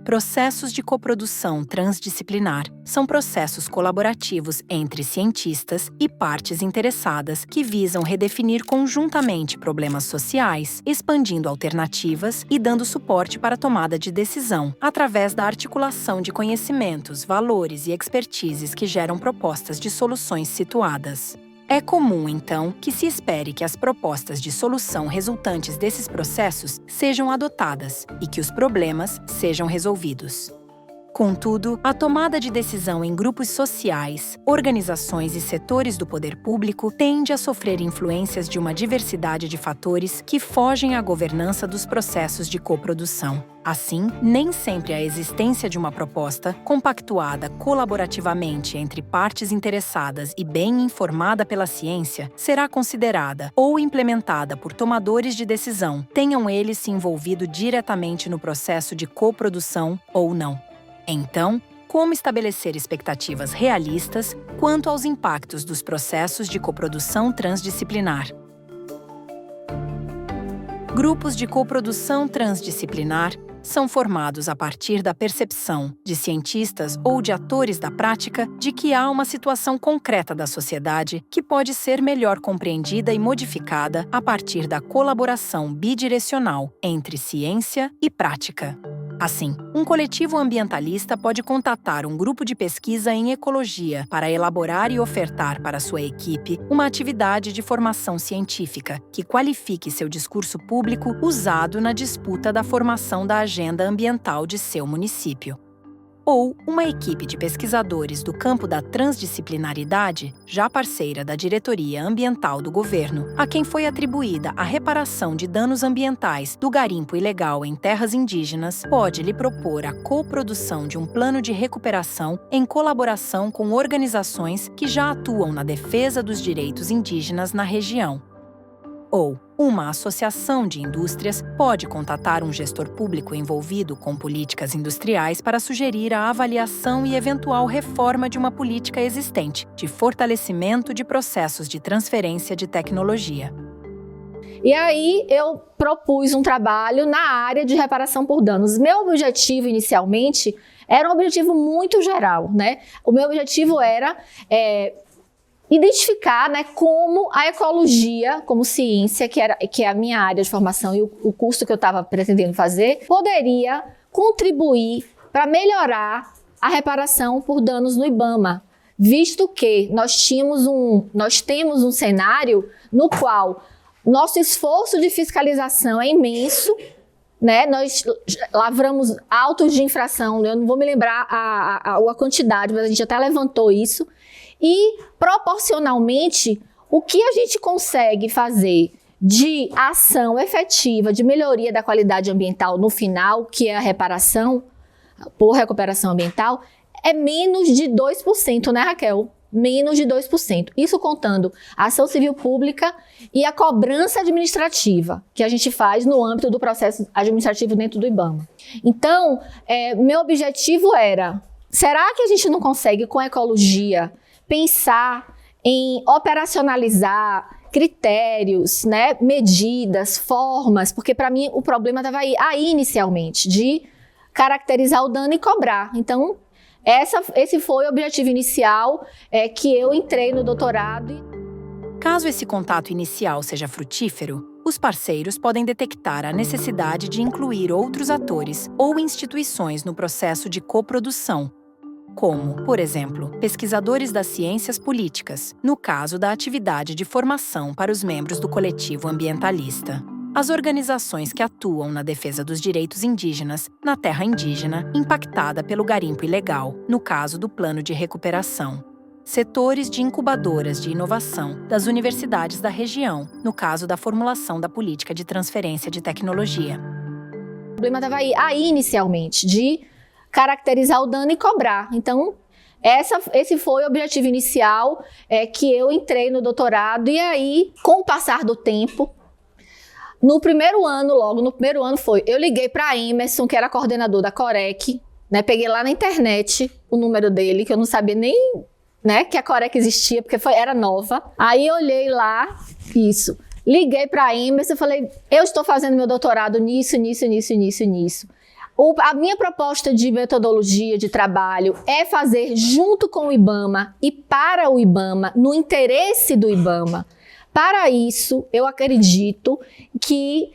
Processos de coprodução transdisciplinar são processos colaborativos entre cientistas e partes interessadas que visam redefinir conjuntamente problemas sociais, expandindo alternativas e dando suporte para a tomada de decisão, através da articulação de conhecimentos, valores e expertises que geram propostas de soluções situadas. É comum, então, que se espere que as propostas de solução resultantes desses processos sejam adotadas e que os problemas sejam resolvidos. Contudo, a tomada de decisão em grupos sociais, organizações e setores do poder público tende a sofrer influências de uma diversidade de fatores que fogem à governança dos processos de coprodução. Assim, nem sempre a existência de uma proposta, compactuada colaborativamente entre partes interessadas e bem informada pela ciência, será considerada ou implementada por tomadores de decisão, tenham eles se envolvido diretamente no processo de coprodução ou não. Então, como estabelecer expectativas realistas quanto aos impactos dos processos de coprodução transdisciplinar? Grupos de coprodução transdisciplinar são formados a partir da percepção de cientistas ou de atores da prática de que há uma situação concreta da sociedade que pode ser melhor compreendida e modificada a partir da colaboração bidirecional entre ciência e prática. Assim, um coletivo ambientalista pode contatar um grupo de pesquisa em ecologia para elaborar e ofertar para sua equipe uma atividade de formação científica que qualifique seu discurso público usado na disputa da formação da agenda ambiental de seu município. Ou uma equipe de pesquisadores do campo da transdisciplinaridade, já parceira da Diretoria Ambiental do Governo, a quem foi atribuída a reparação de danos ambientais do garimpo ilegal em terras indígenas, pode lhe propor a coprodução de um plano de recuperação em colaboração com organizações que já atuam na defesa dos direitos indígenas na região. Ou uma associação de indústrias pode contatar um gestor público envolvido com políticas industriais para sugerir a avaliação e eventual reforma de uma política existente, de fortalecimento de processos de transferência de tecnologia. E aí eu propus um trabalho na área de reparação por danos. Meu objetivo inicialmente era um objetivo muito geral, né? O meu objetivo era identificar, né, como a ecologia, como ciência, que é a minha área de formação e o curso que eu estava pretendendo fazer, poderia contribuir para melhorar a reparação por danos no IBAMA, visto que nós temos um cenário no qual nosso esforço de fiscalização é imenso, né? Nós lavramos autos de infração, eu não vou me lembrar a quantidade, mas a gente até levantou isso. E, proporcionalmente, o que a gente consegue fazer de ação efetiva, de melhoria da qualidade ambiental no final, que é a reparação por recuperação ambiental, é menos de 2%, né, Raquel? Menos de 2%. Isso contando a ação civil pública e a cobrança administrativa, que a gente faz no âmbito do processo administrativo dentro do IBAMA. Então, meu objetivo era, será que a gente não consegue, com a ecologia, pensar em operacionalizar critérios, né, medidas, formas, porque para mim o problema estava aí inicialmente, de caracterizar o dano e cobrar. Então, esse foi o objetivo inicial que eu entrei no doutorado. Caso esse contato inicial seja frutífero, os parceiros podem detectar a necessidade de incluir outros atores ou instituições no processo de coprodução, como, por exemplo, pesquisadores das ciências políticas, no caso da atividade de formação para os membros do coletivo ambientalista. As organizações que atuam na defesa dos direitos indígenas na terra indígena impactada pelo garimpo ilegal, no caso do plano de recuperação. Setores de incubadoras de inovação das universidades da região, no caso da formulação da política de transferência de tecnologia. O problema estava aí inicialmente, de caracterizar o dano e cobrar. Então, esse foi o objetivo inicial que eu entrei no doutorado. E aí, com o passar do tempo, no primeiro ano eu liguei para Emerson, que era coordenador da Corec, né, peguei lá na internet o número dele, que eu não sabia nem, né, que a Corec existia, porque era nova. Aí eu olhei lá, liguei para Emerson e falei, eu estou fazendo meu doutorado nisso. A minha proposta de metodologia de trabalho é fazer junto com o IBAMA e para o IBAMA, no interesse do IBAMA. Para isso, eu acredito que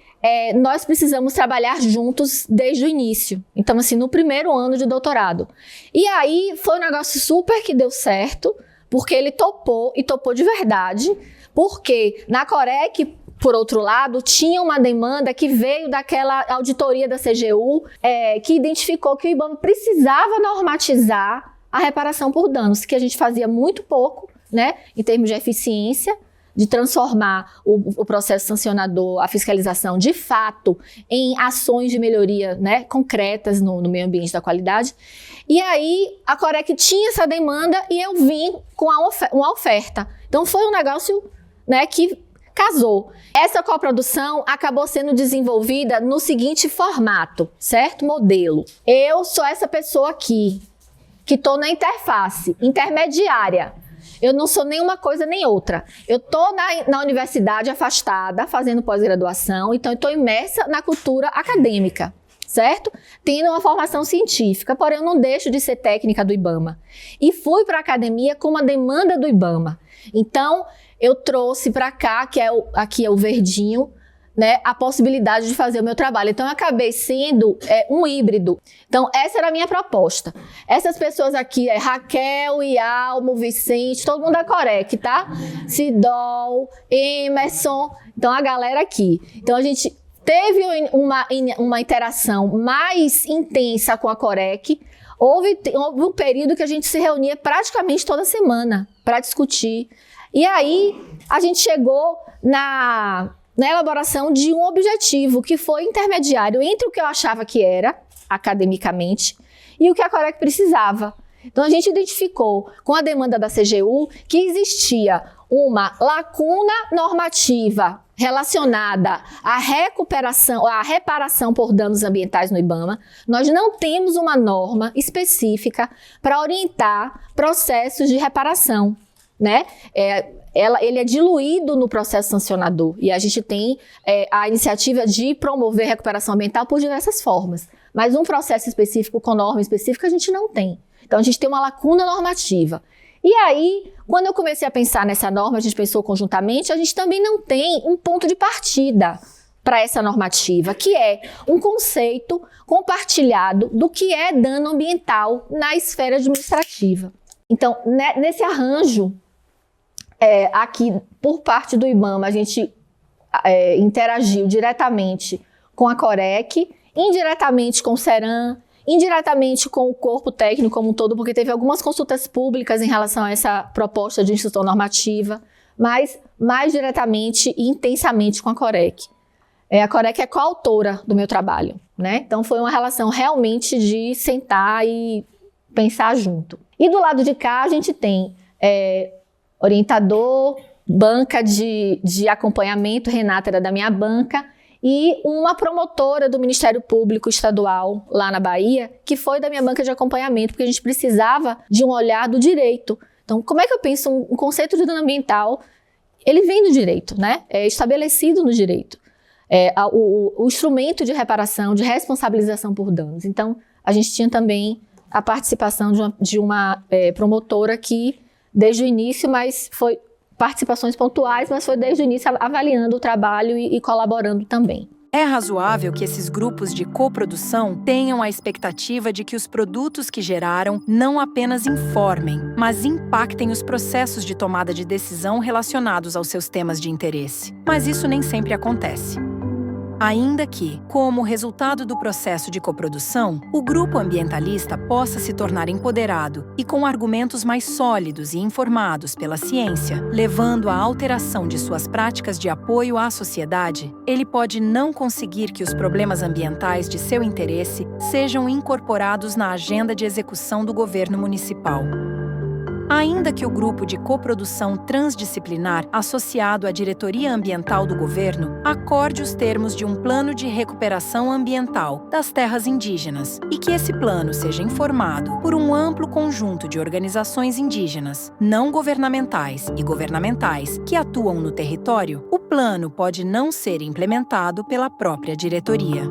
nós precisamos trabalhar juntos desde o início. Então, assim, no primeiro ano de doutorado. E aí, foi um negócio super que deu certo, porque ele topou, e topou de verdade, porque na Corec, por outro lado, tinha uma demanda que veio daquela auditoria da CGU, que identificou que o IBAMA precisava normatizar a reparação por danos, que a gente fazia muito pouco, né, em termos de eficiência, de transformar o processo sancionador, a fiscalização, de fato, em ações de melhoria, né, concretas no meio ambiente da qualidade. E aí, a Corec tinha essa demanda e eu vim com uma oferta. Então, foi um negócio, né, que casou. Essa coprodução acabou sendo desenvolvida no seguinte formato, certo? Modelo. Eu sou essa pessoa aqui, que estou na interface, intermediária. Eu não sou nenhuma coisa nem outra. Eu estou na universidade afastada, fazendo pós-graduação, então eu estou imersa na cultura acadêmica, certo? Tendo uma formação científica, porém eu não deixo de ser técnica do IBAMA. E fui para a academia com uma demanda do IBAMA. Então, eu trouxe para cá, aqui é o verdinho, né, a possibilidade de fazer o meu trabalho. Então, eu acabei sendo um híbrido. Então, essa era a minha proposta. Essas pessoas aqui, Raquel, Ialmo, Vicente, todo mundo da Corec, tá? Sidol, Emerson, então a galera aqui. Então, a gente teve uma interação mais intensa com a Corec. Houve um período que a gente se reunia praticamente toda semana para discutir. E aí, a gente chegou na elaboração de um objetivo que foi intermediário entre o que eu achava que era, academicamente, e o que a Corec precisava. Então, a gente identificou com a demanda da CGU que existia uma lacuna normativa relacionada à reparação por danos ambientais no IBAMA. Nós não temos uma norma específica para orientar processos de reparação, né? Ele é diluído no processo sancionador e a gente tem a iniciativa de promover recuperação ambiental por diversas formas, mas um processo específico com norma específica a gente não tem. Então a gente tem uma lacuna normativa. E aí, quando eu comecei a pensar nessa norma, a gente pensou conjuntamente, a gente também não tem um ponto de partida para essa normativa, que é um conceito compartilhado do que é dano ambiental na esfera administrativa. Então, nesse arranjo, aqui, por parte do IBAMA, a gente interagiu diretamente com a Corec, indiretamente com o CERAM, indiretamente com o corpo técnico como um todo, porque teve algumas consultas públicas em relação a essa proposta de instituição normativa, mas mais diretamente e intensamente com a Corec. A Corec é coautora do meu trabalho, né? Então, foi uma relação realmente de sentar e pensar junto. E do lado de cá, a gente tem orientador, banca de acompanhamento, Renata era da minha banca, e uma promotora do Ministério Público Estadual, lá na Bahia, que foi da minha banca de acompanhamento, porque a gente precisava de um olhar do direito. Então, como é que eu penso um conceito de dano ambiental? Ele vem do direito, né? É estabelecido no direito. O instrumento de reparação, de responsabilização por danos. Então, a gente tinha também a participação de uma promotora que, desde o início, mas foi participações pontuais, mas foi desde o início avaliando o trabalho e colaborando também. É razoável que esses grupos de coprodução tenham a expectativa de que os produtos que geraram não apenas informem, mas impactem os processos de tomada de decisão relacionados aos seus temas de interesse. Mas isso nem sempre acontece. Ainda que, como resultado do processo de coprodução, o grupo ambientalista possa se tornar empoderado e com argumentos mais sólidos e informados pela ciência, levando à alteração de suas práticas de apoio à sociedade, ele pode não conseguir que os problemas ambientais de seu interesse sejam incorporados na agenda de execução do governo municipal. Ainda que o grupo de coprodução transdisciplinar associado à diretoria ambiental do governo acorde os termos de um plano de recuperação ambiental das terras indígenas e que esse plano seja informado por um amplo conjunto de organizações indígenas, não governamentais e governamentais que atuam no território, o plano pode não ser implementado pela própria diretoria.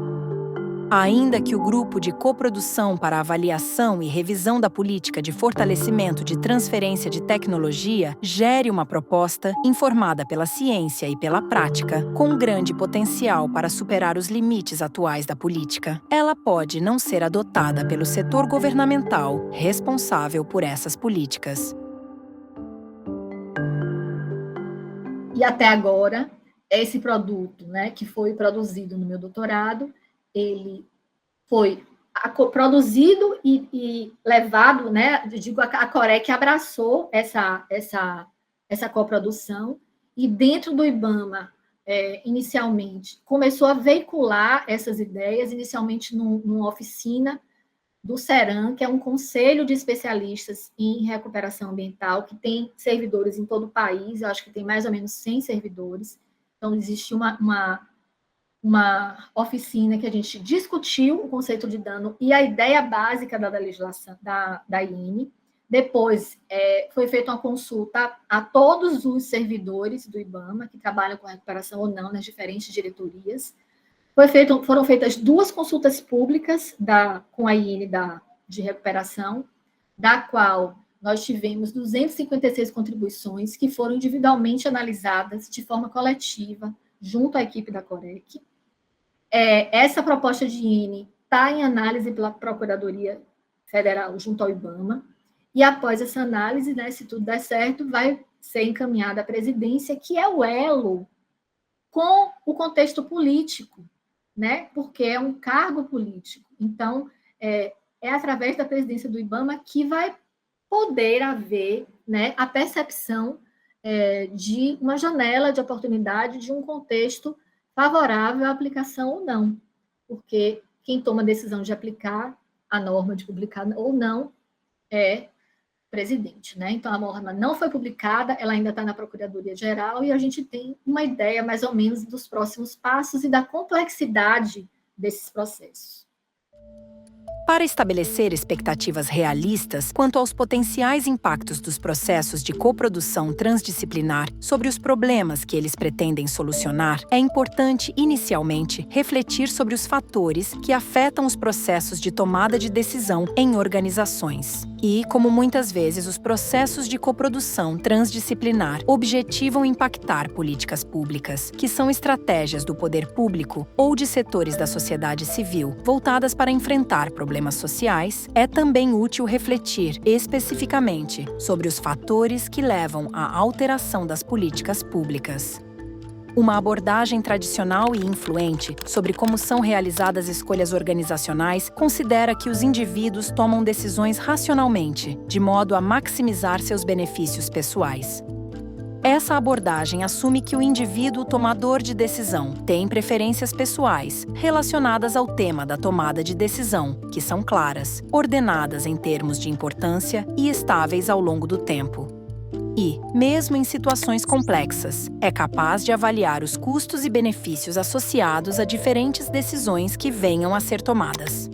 Ainda que o grupo de coprodução para avaliação e revisão da política de fortalecimento de transferência de tecnologia gere uma proposta informada pela ciência e pela prática, com grande potencial para superar os limites atuais da política, ela pode não ser adotada pelo setor governamental responsável por essas políticas. E até agora, esse produto, né, que foi produzido no meu doutorado, ele foi produzido e levado, né, eu digo, a Corec abraçou essa coprodução, e dentro do IBAMA, inicialmente, começou a veicular essas ideias, inicialmente numa oficina do CERAM, que é um conselho de especialistas em recuperação ambiental, que tem servidores em todo o país, eu acho que tem mais ou menos 100 servidores. Então, existe uma oficina que a gente discutiu o conceito de dano e a ideia básica da legislação da INE. Depois, foi feita uma consulta a todos os servidores do IBAMA que trabalham com recuperação ou não nas diferentes diretorias. Foram feitas 2 consultas públicas com a INE de recuperação, da qual nós tivemos 256 contribuições que foram individualmente analisadas de forma coletiva, junto à equipe da Corec. Essa proposta de INE está em análise pela Procuradoria Federal junto ao IBAMA, e após essa análise, né, se tudo der certo, vai ser encaminhada à presidência, que é o elo com o contexto político, né, porque é um cargo político. Então, é através da presidência do IBAMA que vai poder haver, né, a percepção de uma janela de oportunidade, de um contexto favorável à aplicação ou não, porque quem toma a decisão de aplicar a norma, de publicar ou não, é o presidente, né? Então, a norma não foi publicada, ela ainda está na Procuradoria-Geral, e a gente tem uma ideia, mais ou menos, dos próximos passos e da complexidade desses processos. Para estabelecer expectativas realistas quanto aos potenciais impactos dos processos de coprodução transdisciplinar sobre os problemas que eles pretendem solucionar, é importante, inicialmente, refletir sobre os fatores que afetam os processos de tomada de decisão em organizações. E, como muitas vezes os processos de coprodução transdisciplinar objetivam impactar políticas públicas, que são estratégias do poder público ou de setores da sociedade civil voltadas para enfrentar problemas sociais, é também útil refletir especificamente sobre os fatores que levam à alteração das políticas públicas. Uma abordagem tradicional e influente sobre como são realizadas escolhas organizacionais considera que os indivíduos tomam decisões racionalmente, de modo a maximizar seus benefícios pessoais. Essa abordagem assume que o indivíduo tomador de decisão tem preferências pessoais relacionadas ao tema da tomada de decisão, que são claras, ordenadas em termos de importância e estáveis ao longo do tempo. E, mesmo em situações complexas, é capaz de avaliar os custos e benefícios associados a diferentes decisões que venham a ser tomadas.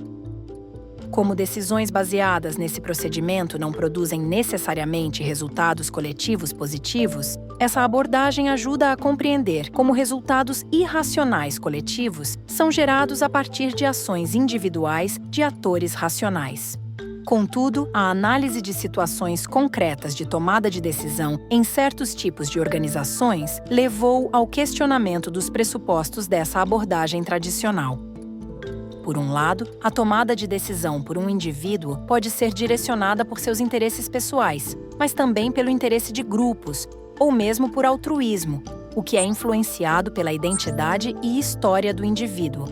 Como decisões baseadas nesse procedimento não produzem necessariamente resultados coletivos positivos, essa abordagem ajuda a compreender como resultados irracionais coletivos são gerados a partir de ações individuais de atores racionais. Contudo, a análise de situações concretas de tomada de decisão em certos tipos de organizações levou ao questionamento dos pressupostos dessa abordagem tradicional. Por um lado, a tomada de decisão por um indivíduo pode ser direcionada por seus interesses pessoais, mas também pelo interesse de grupos, ou mesmo por altruísmo, o que é influenciado pela identidade e história do indivíduo.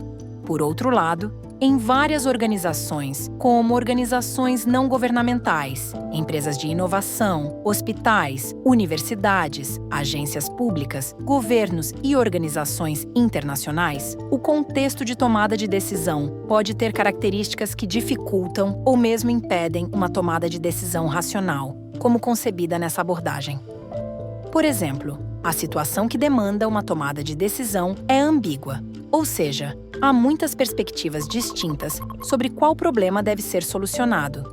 Por outro lado, em várias organizações, como organizações não governamentais, empresas de inovação, hospitais, universidades, agências públicas, governos e organizações internacionais, o contexto de tomada de decisão pode ter características que dificultam ou mesmo impedem uma tomada de decisão racional, como concebida nessa abordagem. Por exemplo, a situação que demanda uma tomada de decisão é ambígua, ou seja, há muitas perspectivas distintas sobre qual problema deve ser solucionado.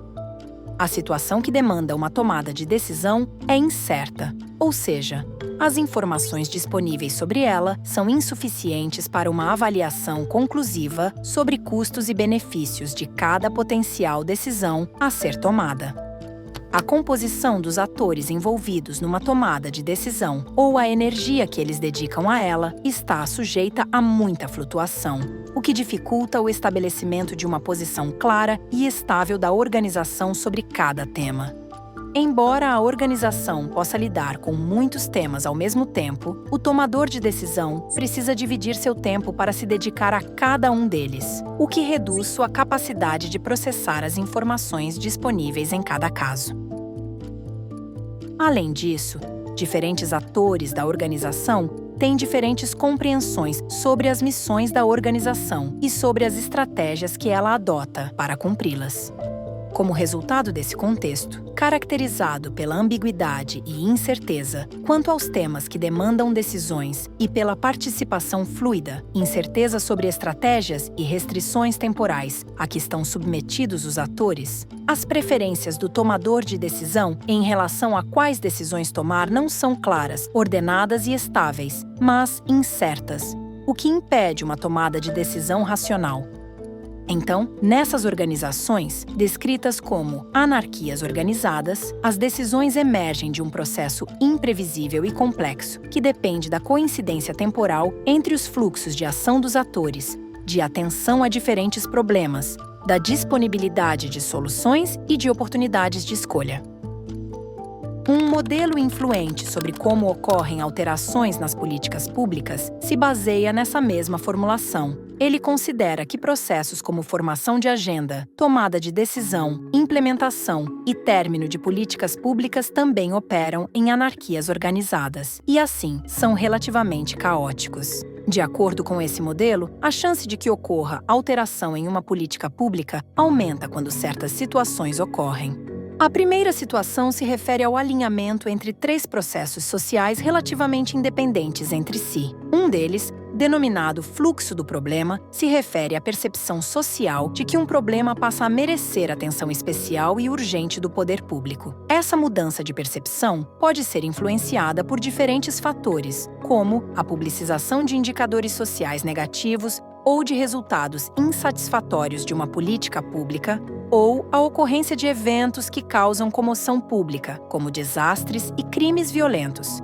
A situação que demanda uma tomada de decisão é incerta, ou seja, as informações disponíveis sobre ela são insuficientes para uma avaliação conclusiva sobre custos e benefícios de cada potencial decisão a ser tomada. A composição dos atores envolvidos numa tomada de decisão ou a energia que eles dedicam a ela está sujeita a muita flutuação, o que dificulta o estabelecimento de uma posição clara e estável da organização sobre cada tema. Embora a organização possa lidar com muitos temas ao mesmo tempo, o tomador de decisão precisa dividir seu tempo para se dedicar a cada um deles, o que reduz sua capacidade de processar as informações disponíveis em cada caso. Além disso, diferentes atores da organização têm diferentes compreensões sobre as missões da organização e sobre as estratégias que ela adota para cumpri-las. Como resultado desse contexto, caracterizado pela ambiguidade e incerteza quanto aos temas que demandam decisões e pela participação fluida, incerteza sobre estratégias e restrições temporais a que estão submetidos os atores, as preferências do tomador de decisão em relação a quais decisões tomar não são claras, ordenadas e estáveis, mas incertas, o que impede uma tomada de decisão racional. Então, nessas organizações, descritas como anarquias organizadas, as decisões emergem de um processo imprevisível e complexo, que depende da coincidência temporal entre os fluxos de ação dos atores, de atenção a diferentes problemas, da disponibilidade de soluções e de oportunidades de escolha. Um modelo influente sobre como ocorrem alterações nas políticas públicas se baseia nessa mesma formulação. Ele considera que processos como formação de agenda, tomada de decisão, implementação e término de políticas públicas também operam em anarquias organizadas e, assim, são relativamente caóticos. De acordo com esse modelo, a chance de que ocorra alteração em uma política pública aumenta quando certas situações ocorrem. A primeira situação se refere ao alinhamento entre três processos sociais relativamente independentes entre si. Um deles, denominado fluxo do problema, se refere à percepção social de que um problema passa a merecer atenção especial e urgente do poder público. Essa mudança de percepção pode ser influenciada por diferentes fatores, como a publicização de indicadores sociais negativos ou de resultados insatisfatórios de uma política pública, ou a ocorrência de eventos que causam comoção pública, como desastres e crimes violentos.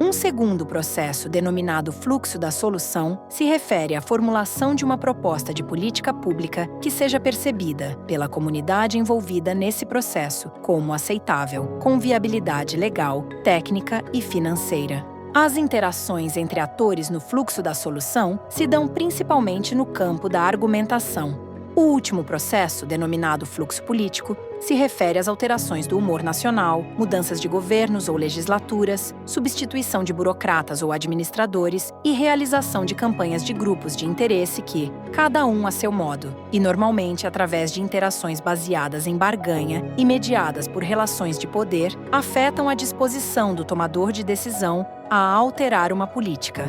Um segundo processo, denominado fluxo da solução, se refere à formulação de uma proposta de política pública que seja percebida pela comunidade envolvida nesse processo como aceitável, com viabilidade legal, técnica e financeira. As interações entre atores no fluxo da solução se dão principalmente no campo da argumentação. O último processo, denominado fluxo político, se refere às alterações do humor nacional, mudanças de governos ou legislaturas, substituição de burocratas ou administradores e realização de campanhas de grupos de interesse que, cada um a seu modo, e normalmente através de interações baseadas em barganha e mediadas por relações de poder, afetam a disposição do tomador de decisão a alterar uma política.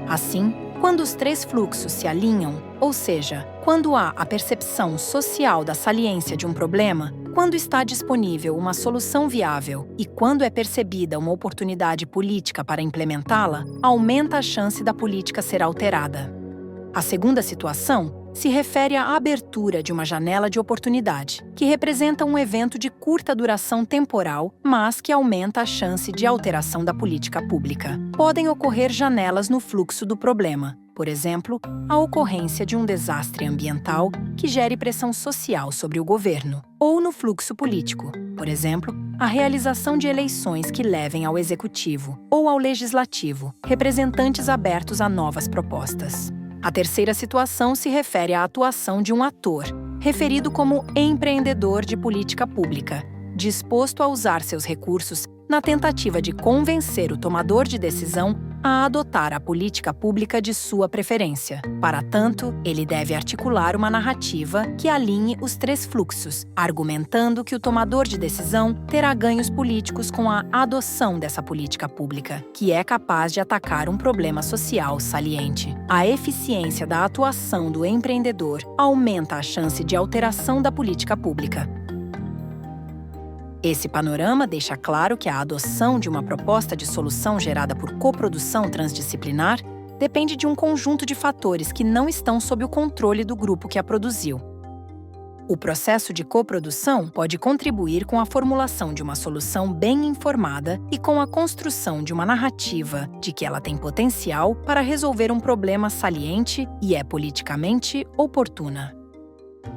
Assim, quando os três fluxos se alinham, ou seja, quando há a percepção social da saliência de um problema, quando está disponível uma solução viável e quando é percebida uma oportunidade política para implementá-la, aumenta a chance da política ser alterada. A segunda situação se refere à abertura de uma janela de oportunidade, que representa um evento de curta duração temporal, mas que aumenta a chance de alteração da política pública. Podem ocorrer janelas no fluxo do problema, por exemplo, a ocorrência de um desastre ambiental que gere pressão social sobre o governo, ou no fluxo político, por exemplo, a realização de eleições que levem ao executivo ou ao legislativo representantes abertos a novas propostas. A terceira situação se refere à atuação de um ator, referido como empreendedor de política pública, disposto a usar seus recursos na tentativa de convencer o tomador de decisão a adotar a política pública de sua preferência. Para tanto, ele deve articular uma narrativa que alinhe os três fluxos, argumentando que o tomador de decisão terá ganhos políticos com a adoção dessa política pública, que é capaz de atacar um problema social saliente. A eficiência da atuação do empreendedor aumenta a chance de alteração da política pública. Esse panorama deixa claro que a adoção de uma proposta de solução gerada por coprodução transdisciplinar depende de um conjunto de fatores que não estão sob o controle do grupo que a produziu. O processo de coprodução pode contribuir com a formulação de uma solução bem informada e com a construção de uma narrativa de que ela tem potencial para resolver um problema saliente e é politicamente oportuna.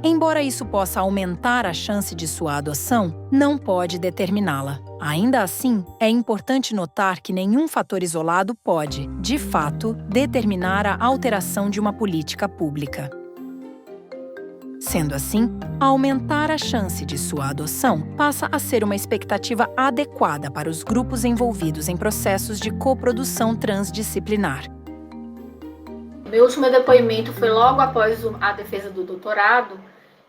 Embora isso possa aumentar a chance de sua adoção, não pode determiná-la. Ainda assim, é importante notar que nenhum fator isolado pode, de fato, determinar a alteração de uma política pública. Sendo assim, aumentar a chance de sua adoção passa a ser uma expectativa adequada para os grupos envolvidos em processos de coprodução transdisciplinar. Meu último depoimento foi logo após a defesa do doutorado,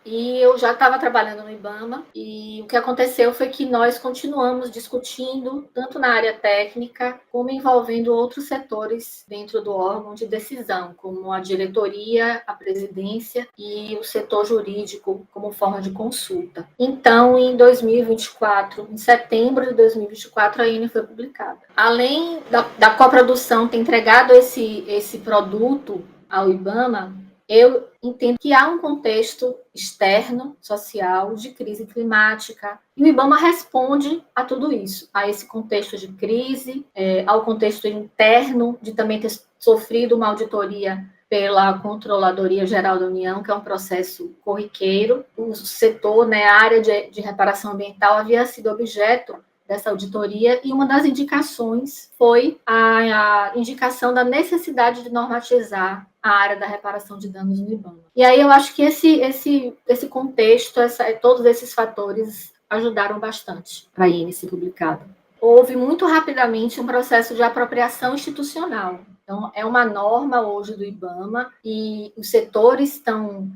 e eu já estava trabalhando no IBAMA, e o que aconteceu foi que nós continuamos discutindo, tanto na área técnica, como envolvendo outros setores dentro do órgão de decisão, como a diretoria, a presidência e o setor jurídico como forma de consulta. Então, em 2024, em setembro de 2024, a INE foi publicada. Além da coprodução ter entregado esse produto ao IBAMA, eu entendo que há um contexto externo, social, de crise climática, e o IBAMA responde a tudo isso, a esse contexto de crise, ao contexto interno de também ter sofrido uma auditoria pela Controladoria Geral da União, que é um processo corriqueiro. O setor, a área de reparação ambiental havia sido objeto dessa auditoria, e uma das indicações foi a indicação da necessidade de normatizar a área da reparação de danos no IBAMA. E aí eu acho que esse contexto, todos esses fatores ajudaram bastante para a INE ser publicada. Houve muito rapidamente um processo de apropriação institucional. Então, é uma norma hoje do IBAMA e os setores estão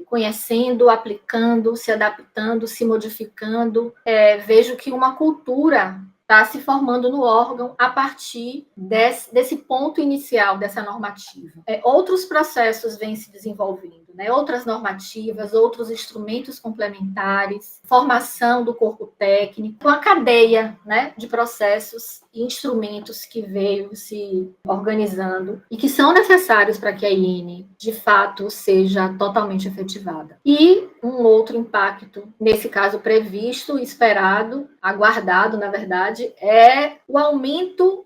conhecendo, aplicando, se adaptando, se modificando. Vejo que uma cultura está se formando no órgão a partir desse ponto inicial, dessa normativa. Outros processos vêm se desenvolvendo, outras normativas, outros instrumentos complementares, formação do corpo técnico, uma cadeia de processos e instrumentos que veio se organizando e que são necessários para que a INE, de fato, seja totalmente efetivada. E um outro impacto, nesse caso previsto, esperado, aguardado, na verdade, é o aumento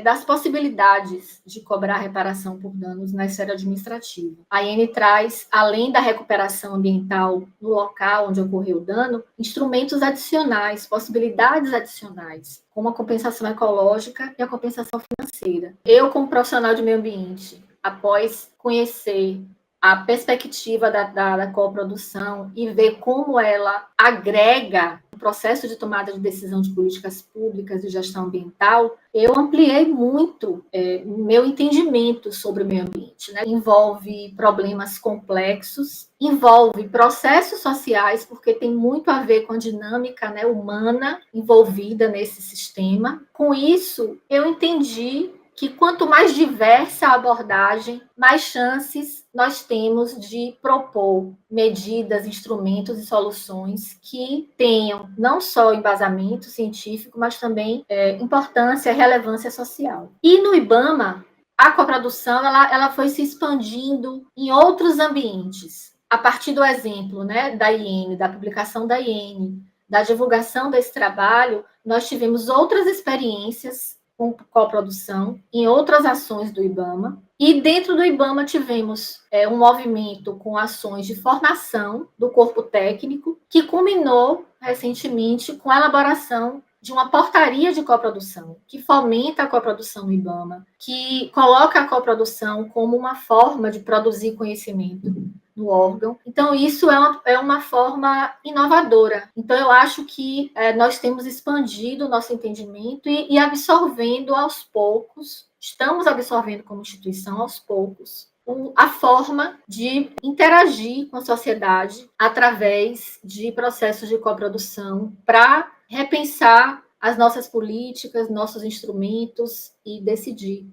das possibilidades de cobrar reparação por danos na esfera administrativa. A INE traz, além da recuperação ambiental no local onde ocorreu o dano, instrumentos adicionais, possibilidades adicionais, como a compensação ecológica e a compensação financeira. Eu, como profissional de meio ambiente, após conhecer a perspectiva da coprodução e ver como ela agrega o processo de tomada de decisão de políticas públicas e gestão ambiental, eu ampliei muito meu entendimento sobre o meio ambiente. Envolve problemas complexos, envolve processos sociais, porque tem muito a ver com a dinâmica humana envolvida nesse sistema. Com isso, eu entendi que quanto mais diversa a abordagem, mais chances nós temos de propor medidas, instrumentos e soluções que tenham não só embasamento científico, mas também importância e relevância social. E no IBAMA, a coprodução ela foi se expandindo em outros ambientes. A partir do exemplo da IN, da publicação da IN, da divulgação desse trabalho, nós tivemos outras experiências com coprodução em outras ações do IBAMA, e dentro do IBAMA tivemos um movimento com ações de formação do corpo técnico, que culminou recentemente com a elaboração de uma portaria de coprodução, que fomenta a coprodução no IBAMA, que coloca a coprodução como uma forma de produzir conhecimento no órgão. Então, isso é uma forma inovadora. Então, eu acho que nós temos expandido o nosso entendimento e absorvendo aos poucos, estamos absorvendo como instituição aos poucos, a forma de interagir com a sociedade através de processos de coprodução para repensar as nossas políticas, nossos instrumentos e decidir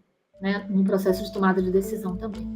no processo de tomada de decisão também.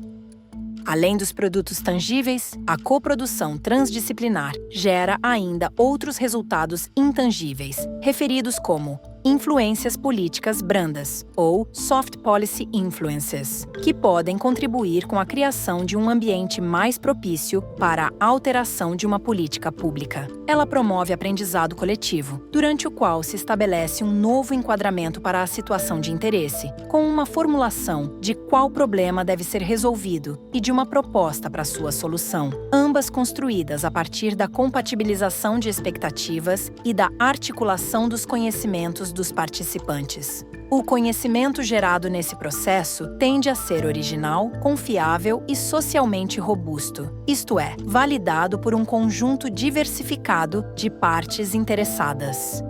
Além dos produtos tangíveis, a coprodução transdisciplinar gera ainda outros resultados intangíveis, referidos como influências políticas brandas, ou soft policy influences, que podem contribuir com a criação de um ambiente mais propício para a alteração de uma política pública. Ela promove aprendizado coletivo, durante o qual se estabelece um novo enquadramento para a situação de interesse, com uma formulação de qual problema deve ser resolvido e de uma proposta para sua solução, ambas construídas a partir da compatibilização de expectativas e da articulação dos conhecimentos dos participantes. O conhecimento gerado nesse processo tende a ser original, confiável e socialmente robusto, isto é, validado por um conjunto diversificado de partes interessadas.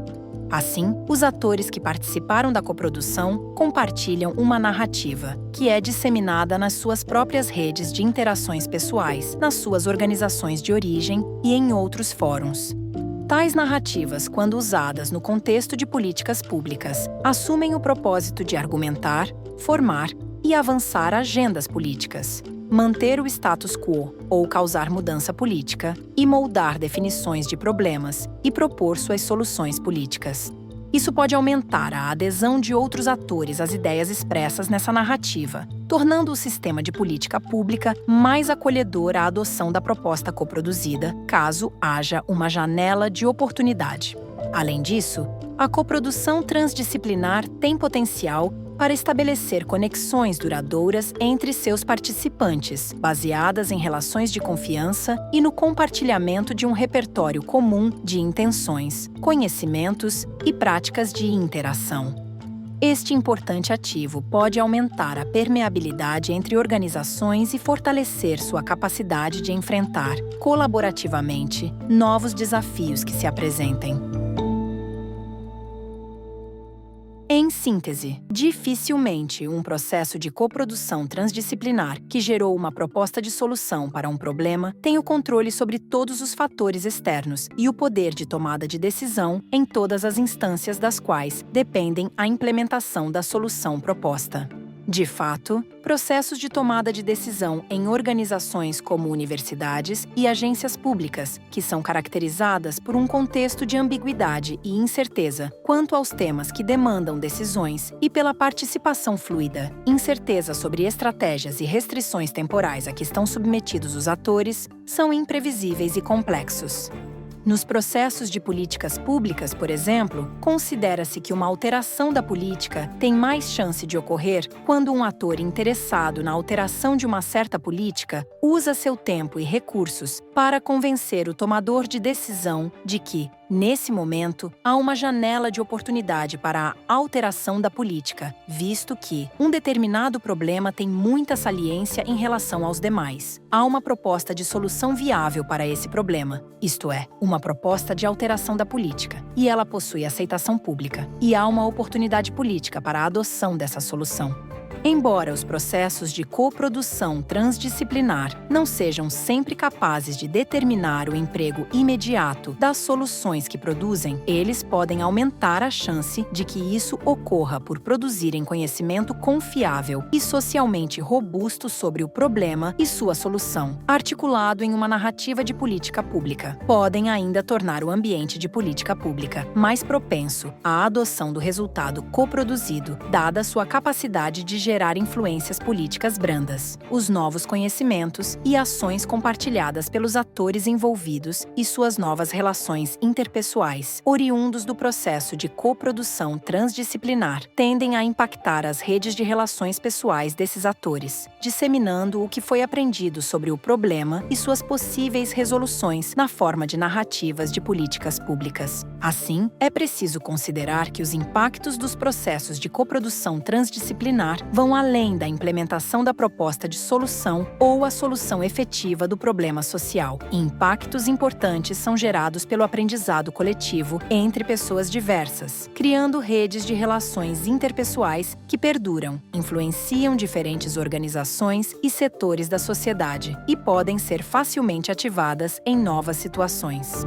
Assim, os atores que participaram da coprodução compartilham uma narrativa, que é disseminada nas suas próprias redes de interações pessoais, nas suas organizações de origem e em outros fóruns. Tais narrativas, quando usadas no contexto de políticas públicas, assumem o propósito de argumentar, formar e avançar agendas políticas, manter o status quo ou causar mudança política e moldar definições de problemas e propor suas soluções políticas. Isso pode aumentar a adesão de outros atores às ideias expressas nessa narrativa, tornando o sistema de política pública mais acolhedor à adoção da proposta coproduzida, caso haja uma janela de oportunidade. Além disso, a coprodução transdisciplinar tem potencial para estabelecer conexões duradouras entre seus participantes, baseadas em relações de confiança e no compartilhamento de um repertório comum de intenções, conhecimentos e práticas de interação. Este importante ativo pode aumentar a permeabilidade entre organizações e fortalecer sua capacidade de enfrentar, colaborativamente, novos desafios que se apresentem. Em síntese, dificilmente um processo de coprodução transdisciplinar que gerou uma proposta de solução para um problema tem o controle sobre todos os fatores externos e o poder de tomada de decisão em todas as instâncias das quais dependem a implementação da solução proposta. De fato, processos de tomada de decisão em organizações como universidades e agências públicas, que são caracterizadas por um contexto de ambiguidade e incerteza quanto aos temas que demandam decisões e pela participação fluida, incerteza sobre estratégias e restrições temporais a que estão submetidos os atores, são imprevisíveis e complexos. Nos processos de políticas públicas, por exemplo, considera-se que uma alteração da política tem mais chance de ocorrer quando um ator interessado na alteração de uma certa política usa seu tempo e recursos para convencer o tomador de decisão de que, nesse momento, há uma janela de oportunidade para a alteração da política, visto que um determinado problema tem muita saliência em relação aos demais. Há uma proposta de solução viável para esse problema, isto é, uma proposta de alteração da política, e ela possui aceitação pública, e há uma oportunidade política para a adoção dessa solução. Embora os processos de coprodução transdisciplinar não sejam sempre capazes de determinar o emprego imediato das soluções que produzem, eles podem aumentar a chance de que isso ocorra por produzirem conhecimento confiável e socialmente robusto sobre o problema e sua solução, articulado em uma narrativa de política pública. Podem ainda tornar o ambiente de política pública mais propenso à adoção do resultado coproduzido, dada sua capacidade de gerar influências políticas brandas, os novos conhecimentos e ações compartilhadas pelos atores envolvidos e suas novas relações interpessoais, oriundos do processo de coprodução transdisciplinar, tendem a impactar as redes de relações pessoais desses atores, disseminando o que foi aprendido sobre o problema e suas possíveis resoluções na forma de narrativas de políticas públicas. Assim, é preciso considerar que os impactos dos processos de coprodução transdisciplinar vão além da implementação da proposta de solução ou a solução efetiva do problema social. Impactos importantes são gerados pelo aprendizado coletivo entre pessoas diversas, criando redes de relações interpessoais que perduram, influenciam diferentes organizações e setores da sociedade e podem ser facilmente ativadas em novas situações.